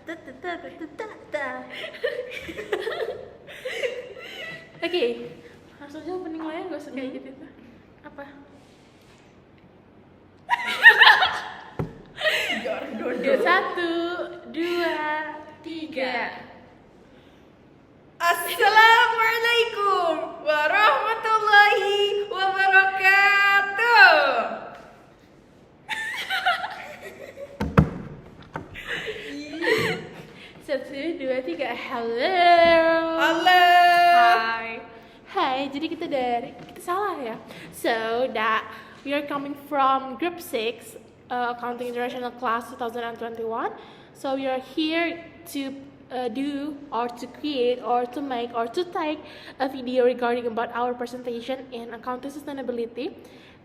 Oke, langsung aja opening lo ya, gak usah kayak gitu tuh. Apa? Satu, dua, tiga. Assalamualaikum warahmatullahi wabarakatuh. Satu, dua, tiga. Halo. Halo. Hai. Jadi kita salah ya. So that we are coming from Group 6, Accounting International Class 2021. So we are here to do or to create or to make or to take a video regarding about our presentation in accounting sustainability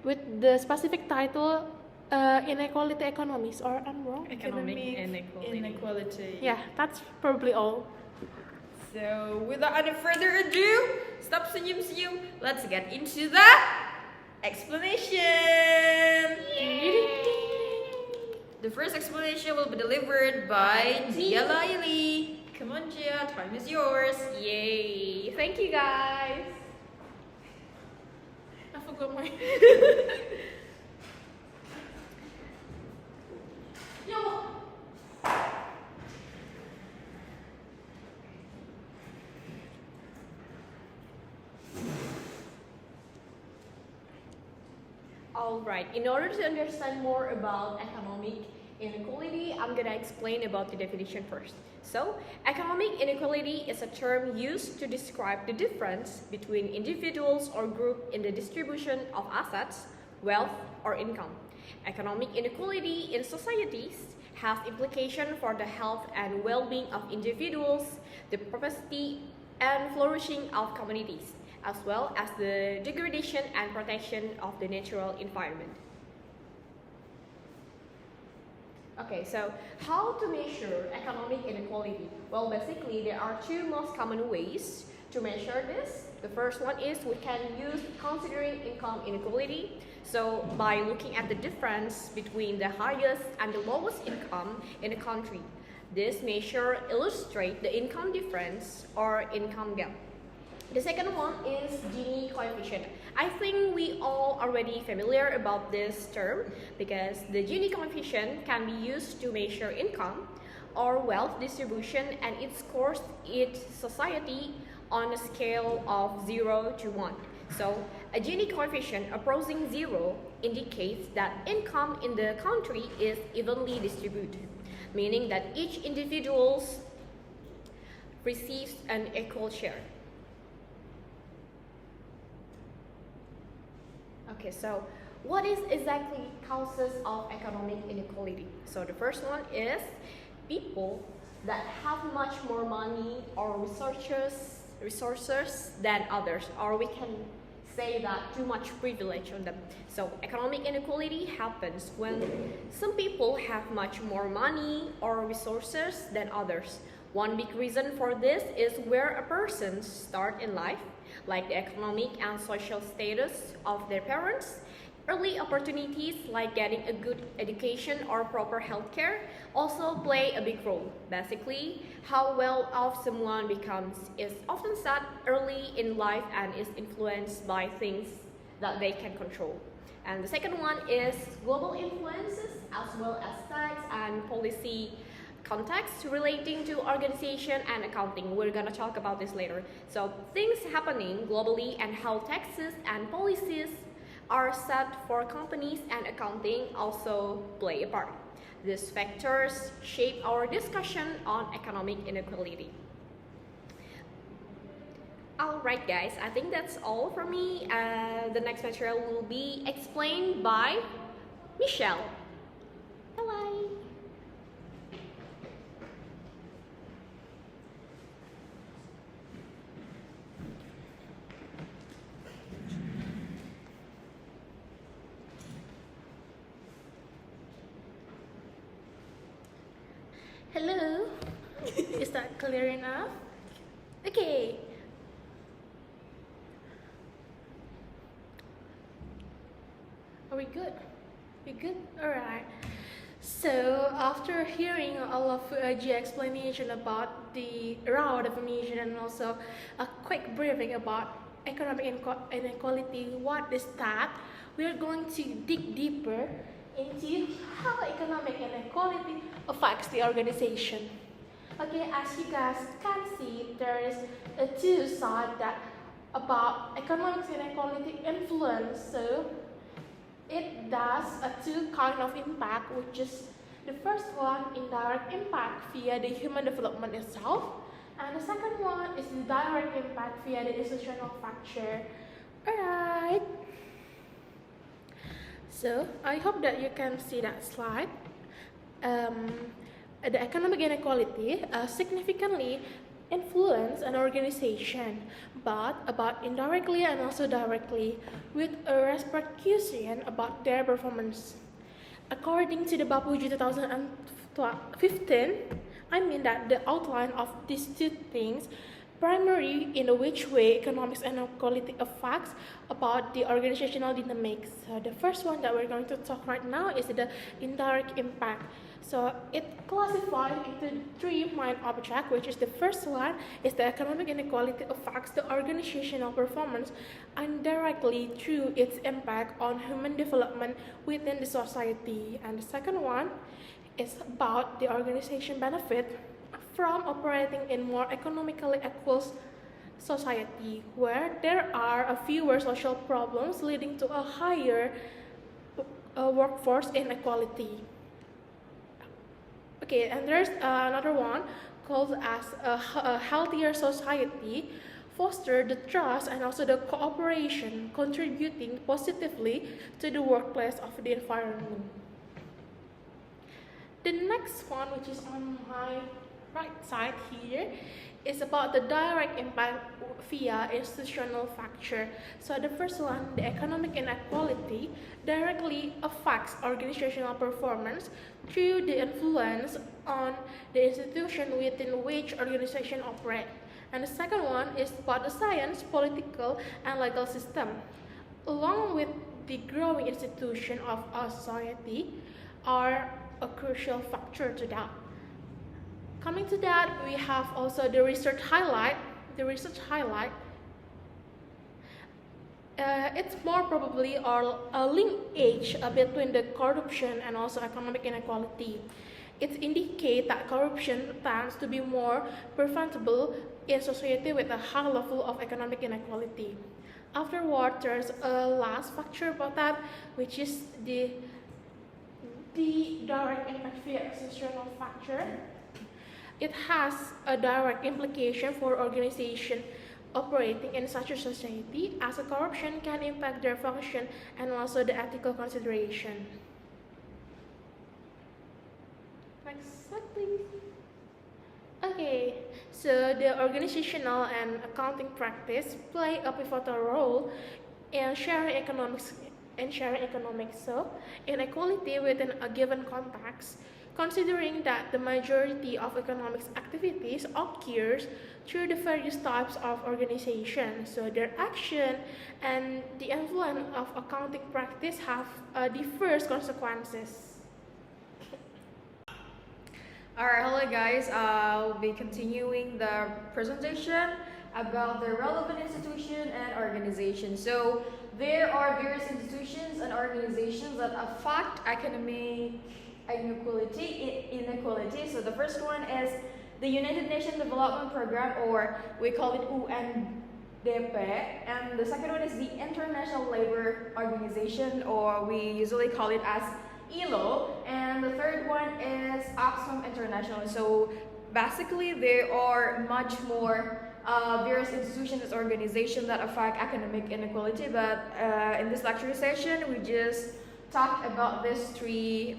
with the specific title Inequality Economics, or I'm wrong? Economic inequality. Yeah, that's probably all. So without any further ado, stop senyum-senyum. Let's get into the explanation. The first explanation will be delivered by Gia Laili. Come on, Gia, time is yours. Yay! Thank you, guys. I forgot my. Alright, in order to understand more about economic inequality, I'm gonna explain about the definition first. So, economic inequality is a term used to describe the difference between individuals or groups in the distribution of assets, wealth, or income. Economic inequality in societies has implications for the health and well-being of individuals, the prosperity and flourishing of communities, as well as the degradation and protection of the natural environment. Okay, so how to measure economic inequality? Well, basically there are two most common ways to measure this. The first one is we can use considering income inequality. So by looking at the difference between the highest and the lowest income in a country. This measure illustrates the income difference or income gap. The second one is Gini coefficient. I think we all already familiar about this term because the Gini coefficient can be used to measure income or wealth distribution, and it scores each society on a scale of 0 to 1. So a Gini coefficient approaching 0 indicates that income in the country is evenly distributed, meaning that each individual receives an equal share. Okay, so what is exactly causes of economic inequality? So the first one is people that have much more money or resources than others, or we can say that too much privilege on them. So economic inequality happens when some people have much more money or resources than others. One big reason for this is where a person starts in life, like the economic and social status of their parents. Early opportunities like getting a good education or proper healthcare also play a big role. Basically, how well off someone becomes is often set early in life and is influenced by things that they can control. And the second one is global influences as well as tax and policy context relating to organization and accounting. We're gonna talk about this later. So things happening globally and how taxes and policies are set for companies and accounting also play a part. These factors shape our discussion on economic inequality. Alright guys, I think that's all from me. The next material will be explained by Michelle. Hello. Hello. Is that clear enough? Okay. Are we good? We good? Alright. So after hearing all of Gia explanation about the raw definition and also a quick briefing about economic inequality, what is that? We are going to dig deeper into how economic inequality affects the organization. Okay, as you guys can see, there is a two side that about economic inequality influence. So it does a two kind of impact, which is the first one, indirect impact via the human development itself, and the second one is the direct impact via the institutional factor. Alright, so I hope that you can see that slide. The economic inequality significantly influence an organization, but about indirectly and also directly, with a repercussion about their performance. According to the Bapuji 2015, I mean that the outline of these two things, primary in which way economics inequality affects about the organizational dynamics. So the first one that we're going to talk right now is the indirect impact. So it classifies into three main objects, which is the first one is the economic inequality affects the organizational performance indirectly through its impact on human development within the society. And the second one is about the organization benefit from operating in more economically equal society, where there are a fewer social problems leading to a higher workforce inequality. Okay, and there's another one called as a healthier society, foster the trust and also the cooperation, contributing positively to the workplace of the environment. The next one, which is on my right side here, is about the direct impact via institutional factor. So the first one, the economic inequality, directly affects organizational performance through the influence on the institution within which organization operate. And the second one is about the science, political, and legal system. Along with the growing institution of our society are a crucial factor to that. Coming to that, we have also the research highlight. It's more probably a linkage between the corruption and also economic inequality. It indicates that corruption tends to be more preventable in society with a high level of economic inequality. Afterward, there's a last factor about that, which is the direct impact via external factor. It has a direct implication for organization operating in such a society, as a corruption can impact their function and also the ethical consideration. Next slide, please. Okay, so the organizational and accounting practice play a pivotal role in sharing economics. So, inequality within a given context, considering that the majority of economics activities occurs through the various types of organizations. So their action and the influence of accounting practice have diverse consequences. Alright, hello guys. I'll be continuing the presentation about the relevant institution and organization. So there are various institutions and organizations that affect economic inequality. So the first one is the United Nations Development Program, or we call it UNDP, and the second one is the International Labour Organization, or we usually call it as ILO, and the third one is Oxfam International. So basically there are much more various institutions and organizations that affect economic inequality, but in this lecture session we just talked about these three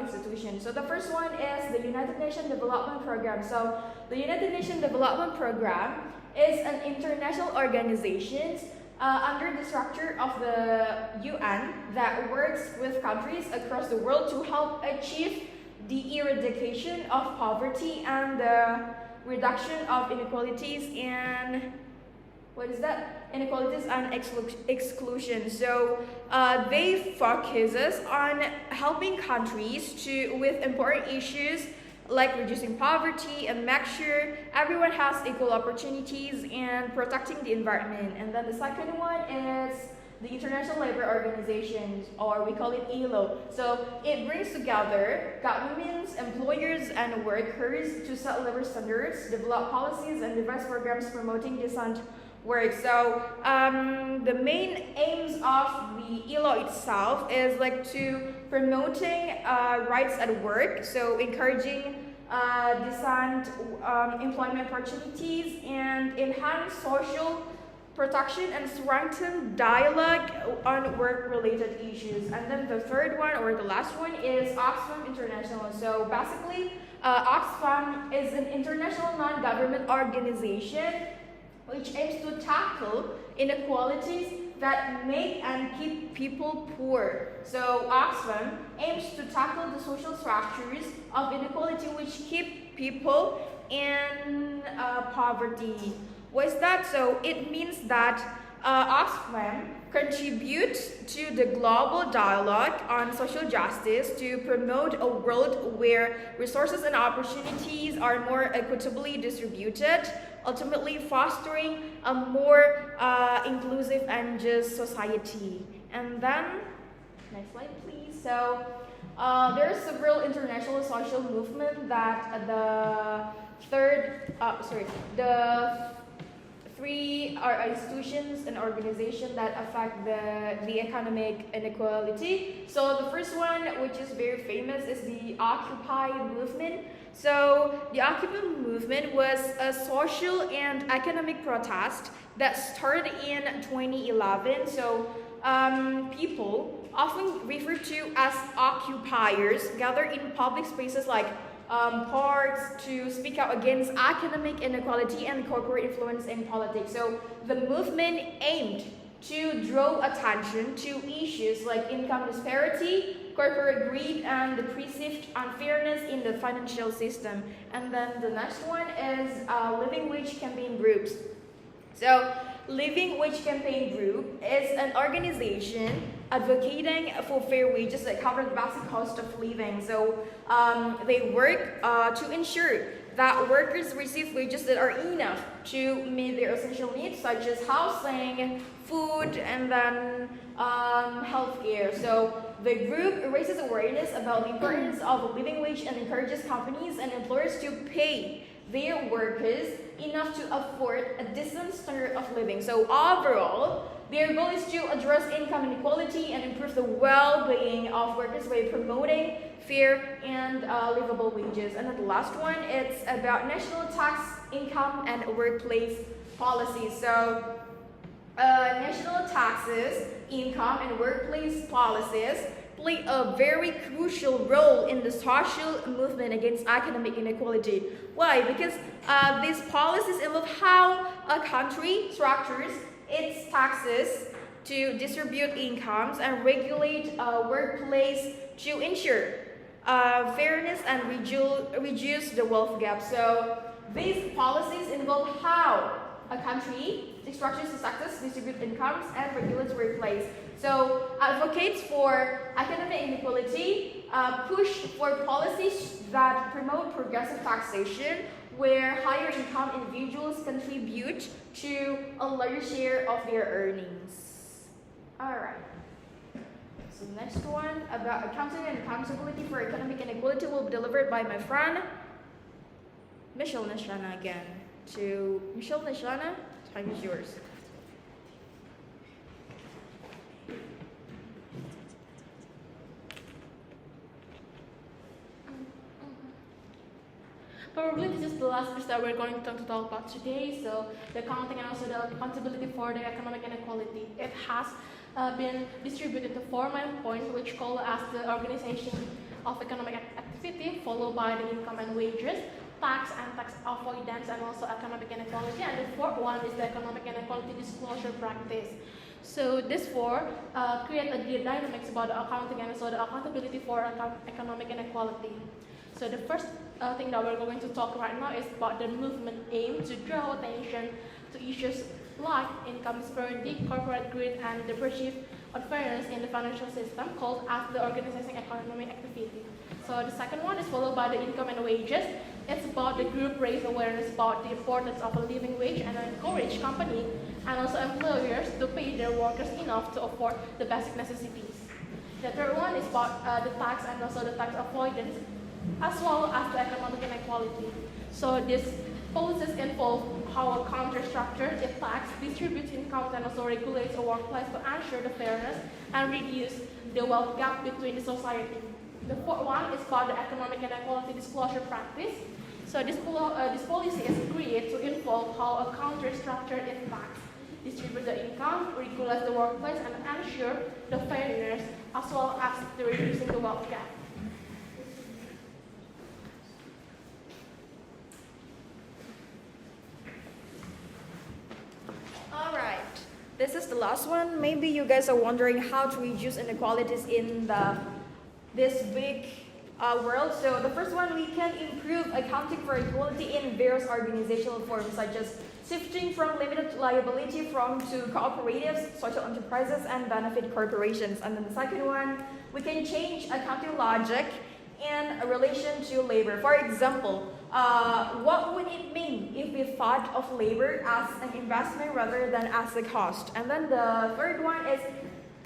institutions. So the first one is the United Nations Development Program. So the United Nations Development Program is an international organization under the structure of the UN that works with countries across the world to help achieve the eradication of poverty and the reduction of inequalities in what is that? Inequalities and exclusion. So they focuses on helping countries with important issues like reducing poverty and make sure everyone has equal opportunities and protecting the environment. And then the second one is the International Labour Organization, or we call it ILO. So it brings together governments, employers, and workers to set labor standards, develop policies, and devise programs promoting decent work. So the main aims of the ILO itself is like to promoting rights at work, so encouraging decent employment opportunities and enhance social protection and strengthen dialogue on work-related issues. And then the third one, or the last one, is Oxfam International. So basically, Oxfam is an international non-government organization which aims to tackle inequalities that make and keep people poor. So Oxfam aims to tackle the social structures of inequality which keep people in poverty. What is that? So it means that Oxfam contributes to the global dialogue on social justice to promote a world where resources and opportunities are more equitably distributed, ultimately fostering a more inclusive and just society. And then, next slide please. So there are several international social movements that the three are institutions and organizations that affect the economic inequality. So the first one, which is very famous, is the Occupy movement. So the Occupy movement was a social and economic protest that started in 2011. So people, often referred to as occupiers, gather in public spaces like parks to speak out against economic inequality and corporate influence in politics. So the movement aimed to draw attention to issues like income disparity, corporate greed, and the perceived unfairness in the financial system. And then the next one is Living Wage Campaign Groups. So Living Wage Campaign Group is an organization advocating for fair wages that cover the basic cost of living. So they work to ensure that workers receive wages that are enough to meet their essential needs, such as housing, food, and then healthcare. So the group raises awareness about the importance of a living wage and encourages companies and employers to pay their workers enough to afford a decent standard of living. So overall, their goal is to address income inequality and improve the well-being of workers by promoting fair and livable wages. And then the last one, it's about national tax, income, and workplace policies. So national taxes, income, and workplace policies play a very crucial role in the social movement against economic inequality. Why? Because these policies involve how a country structures its taxes to distribute incomes and regulate workplace to ensure fairness and reduce the wealth gap. So these policies involve how a country structures its taxes, distributes incomes, and regulates workplace. So advocates for economic inequality push for policies that promote progressive taxation, where higher income individuals contribute to a larger share of their earnings. Alright. So the next one about accounting and accountability for economic inequality will be delivered by my friend Michelle Nishlana again. To Michelle Nishlana, time is yours. Probably this is the last piece that we're going to talk about today. So the accounting and also the accountability for the economic inequality. It has been distributed into 4 main points, which call as the organization of economic activity, followed by the income and wages, tax and tax avoidance, and also economic inequality. And the fourth one is the economic inequality disclosure practice. So these four create a dynamics about the accounting and also the accountability for economic inequality. So the first thing that we're going to talk right now is about the movement aim to draw attention to issues like income disparity, corporate greed, and the pursuit of fairness in the financial system, called as the organizing economic activity. So the second one is followed by the income and wages. It's about the group raise awareness about the importance of a living wage and encourage companies and also employers to pay their workers enough to afford the basic necessities. The third one is about the tax and also the tax avoidance, as well as the economic inequality. So these policies involve how a country structures its tax, distributes income, and also regulates a workplace to ensure the fairness and reduce the wealth gap between the society. The fourth one is about the economic inequality disclosure practice. So this policy is created to involve how a country structures its tax, distribute the income, regulate the workplace, and ensure the fairness as well as the reducing the wealth gap. Alright, this is the last one. Maybe you guys are wondering how to reduce inequalities in this big world. So the first one, we can improve accounting for equality in various organizational forms, such as shifting from limited liability to cooperatives, social enterprises, and benefit corporations. And then the second one, we can change accounting logic in relation to labor. For example, what would it mean if we thought of labor as an investment rather than as a cost? And then the third one is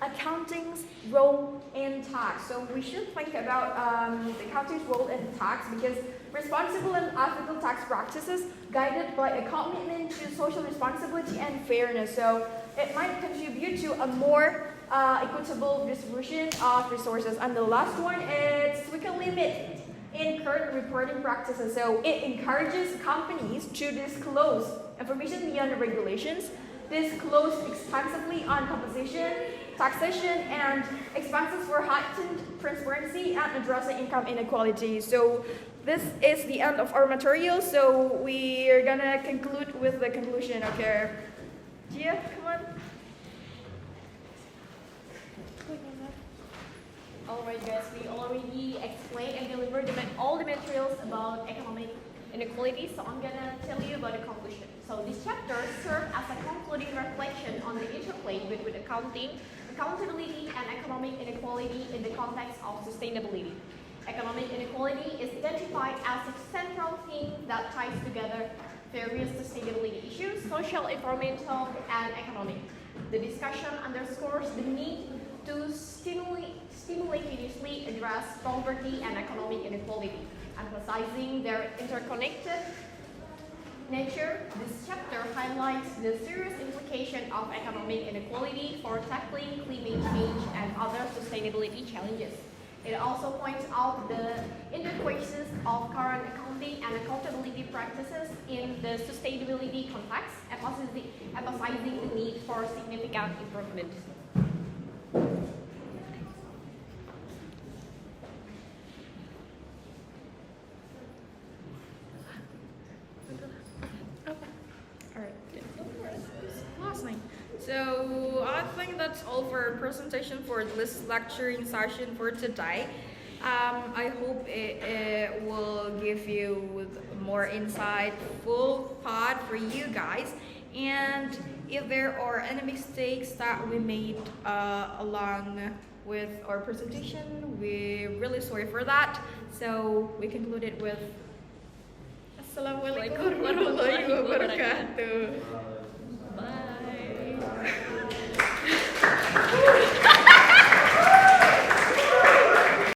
accounting's role in tax. So we should think about the accounting's role in tax, because responsible and ethical tax practices guided by a commitment to social responsibility and fairness. So it might contribute to a more equitable distribution of resources. And the last one is we can limit in current reporting practices. So it encourages companies to disclose information beyond the regulations, disclose extensively on compensation, taxation, and expenses for heightened transparency and addressing income inequality. So this is the end of our material. So we are gonna conclude with the conclusion. Okay, Gia, come on. Alright guys, we already explained and delivered all the materials about economic inequality, so I'm gonna tell you about the conclusion. So this chapter serves as a concluding reflection on the interplay between accounting, accountability, and economic inequality in the context of sustainability. Economic inequality is identified as a central theme that ties together various sustainability issues, social, environmental, and economic. The discussion underscores the need to simultaneously address poverty and economic inequality, emphasizing their interconnected nature. This chapter highlights the serious implication of economic inequality for tackling climate change and other sustainability challenges. It also points out the inadequacies of current accounting and accountability practices in the sustainability context, emphasizing the need for significant improvement. So I think that's all for our presentation for this lecturing session for today. I hope it will give you more insightful thought for you guys. And if there are any mistakes that we made along with our presentation, we're really sorry for that. So we concluded with Assalamualaikum warahmatullahi wabarakatuh. Bye.